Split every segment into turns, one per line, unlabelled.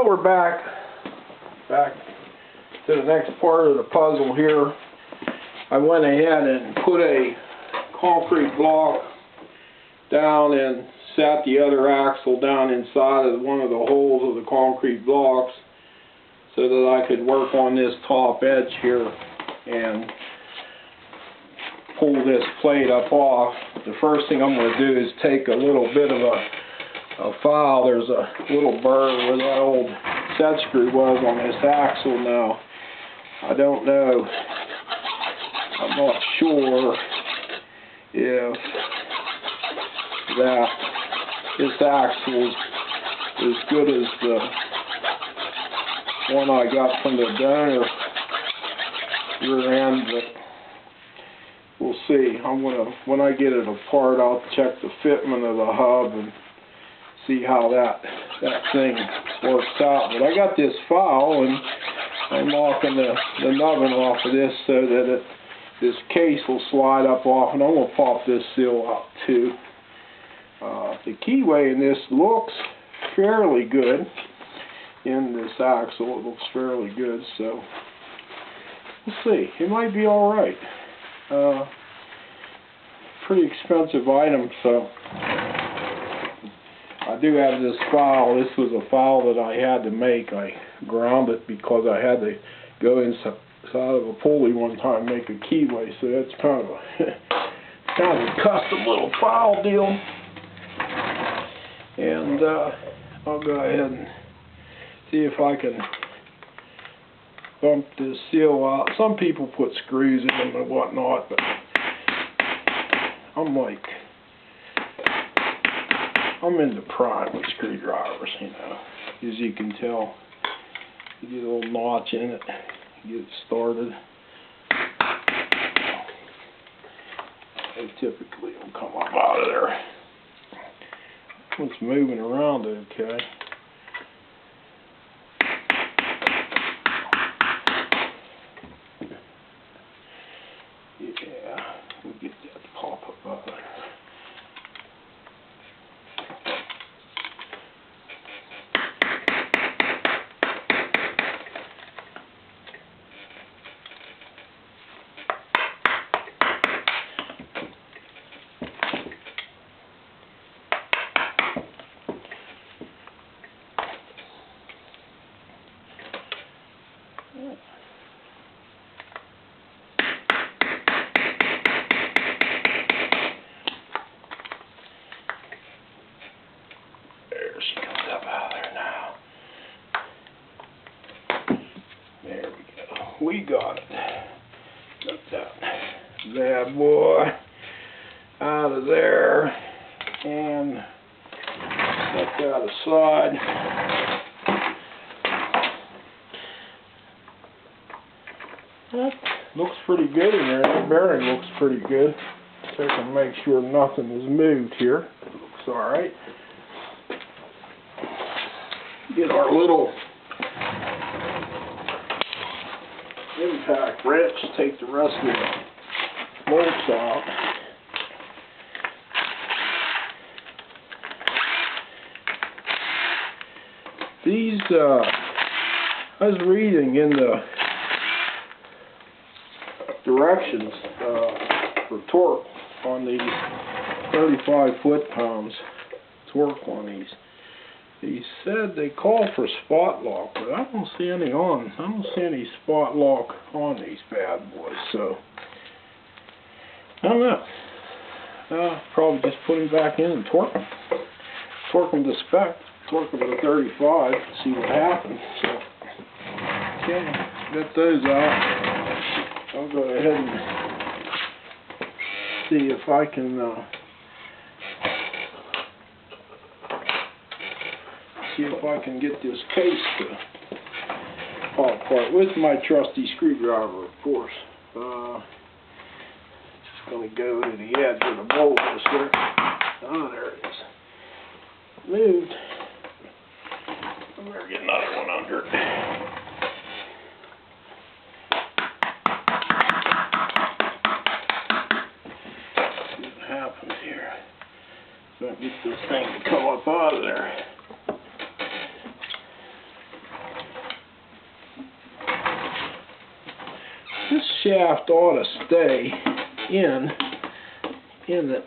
Well, we're back to the next part of the puzzle here. I went ahead and put a concrete block down and sat the other axle down inside of one of the holes of the concrete blocks so that I could work on this top edge here and pull this plate up off. The first thing I'm going to do is take a little bit of a file. There's a little burr where that old set screw was on this axle now. I don't know. I'm not sure if that this axle is as good as the one I got from the donor rear end, but we'll see. When I get it apart, I'll check the fitment of the hub and see how that thing works out. But I got this file and I'm knocking the nubbin off of this so that this case will slide up off, and I'm going to pop this seal out too. The keyway in this looks fairly good. In this axle, it looks fairly good, so we'll see. It might be alright. Pretty expensive item, so I do have this file. This was a file that I had to make. I ground it because I had to go inside of a pulley one time and make a keyway, so that's kind of a custom little file deal. And I'll go ahead and see if I can bump this seal out. Some people put screws in them and whatnot, but I'm into prime with screwdrivers, you know. As you can tell, you get a little notch in it, get it started. They typically will come up out of there. It's moving around okay. Yeah, we'll get that pop up out of there. There she comes up out of there now. There we go. We got it. Got that bad boy out of there and set that aside. That looks pretty good in there. That bearing looks pretty good. Check and make sure nothing is moved here. It looks alright. Get our little impact wrench, take the rest of the bolts out. These, I was reading in the directions for torque on these 35 foot-pounds torque on these. He said they call for spot lock, but I don't see any on. I don't see any spot lock on these bad boys, so I don't know. Probably just put them back in and torque them. Torque them to spec. Torque them to 35. See what happens. So, okay, get those out. I'll go ahead and see if I can. See if I can get this case to fall apart with my trusty screwdriver, of course. Just going to go to the edge of the bolt just there. Oh, there it is. Moved. I better get another one under it. See what happens here. So I get this thing to come up out of there. shaft ought to stay in it.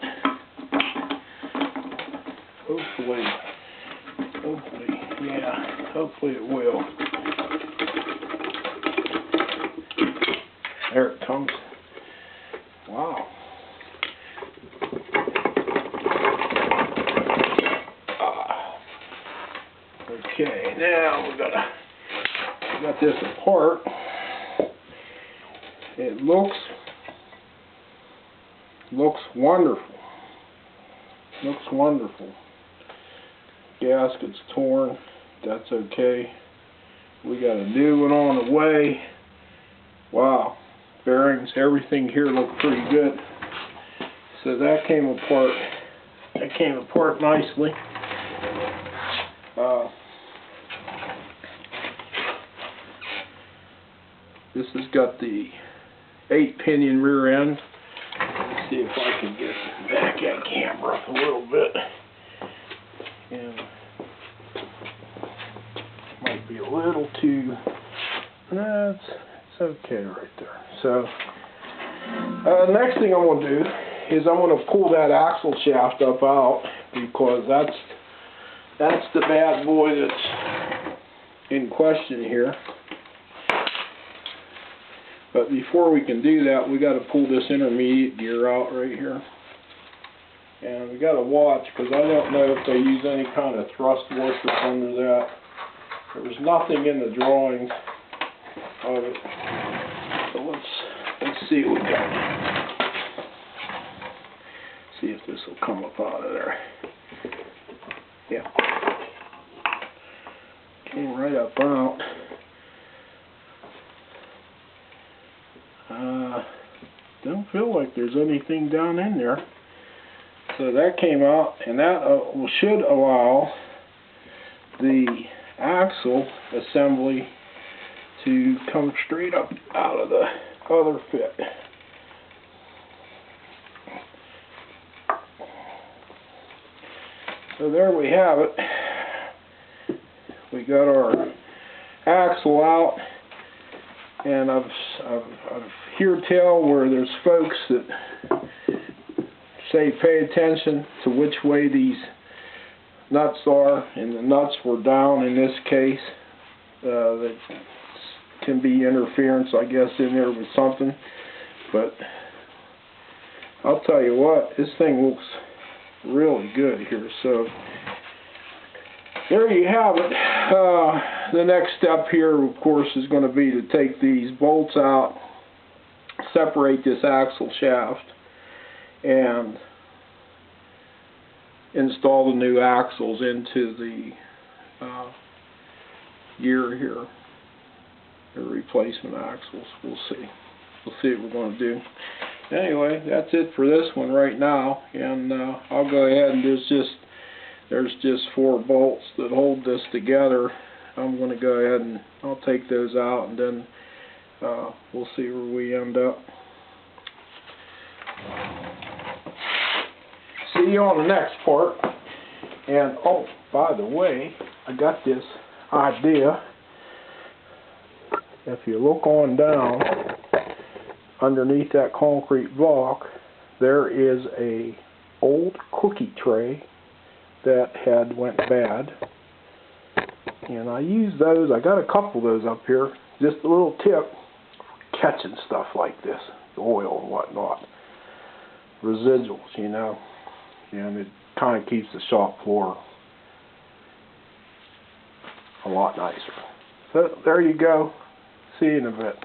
Hopefully, yeah, hopefully it will. There it comes. Wow. Okay, now we got this apart. It looks wonderful. Looks wonderful. Gasket's torn. That's okay. We got a new one on the way. Wow. Bearings, everything here looked pretty good. So that came apart. That came apart nicely. This has got the 8-pinion rear end. Let's see if I can get back that camera up a little bit. And might be a little too. No, it's okay right there. So next thing I'm going to do is I'm going to pull that axle shaft up out, because that's the bad boy that's in question here. But before we can do that, we got to pull this intermediate gear out right here. And we got to watch, because I don't know if they use any kind of thrust washers under that. There was nothing in the drawings of it. So let's see what we got. See if this will come up out of there. Yeah. Came right up out. Don't feel like there's anything down in there. So that came out, and that should allow the axle assembly to come straight up out of the other fit. So there we have it. We got our axle out, and I've heard tell where there's folks that say pay attention to which way these nuts are, and the nuts were down in this case. That can be interference, I guess, in there with something. But I'll tell you what, this thing looks really good here. So there you have it. The next step here, of course, is going to be to take these bolts out, separate this axle shaft, and install the new axles into the gear here, the replacement axles. We'll see what we're going to do. Anyway, that's it for this one right now, and I'll go ahead and there's just 4 bolts that hold this together. I'm going to go ahead and I'll take those out, and then we'll see where we end up. See you on the next part. And oh, by the way, I got this idea. If you look on down underneath that concrete block, there is a old cookie tray that had went bad, and I used those. I got a couple of those up here, just a little tip for catching stuff like this, oil and whatnot, residuals, you know, and it kind of keeps the shop floor a lot nicer. So there you go. See you in a bit.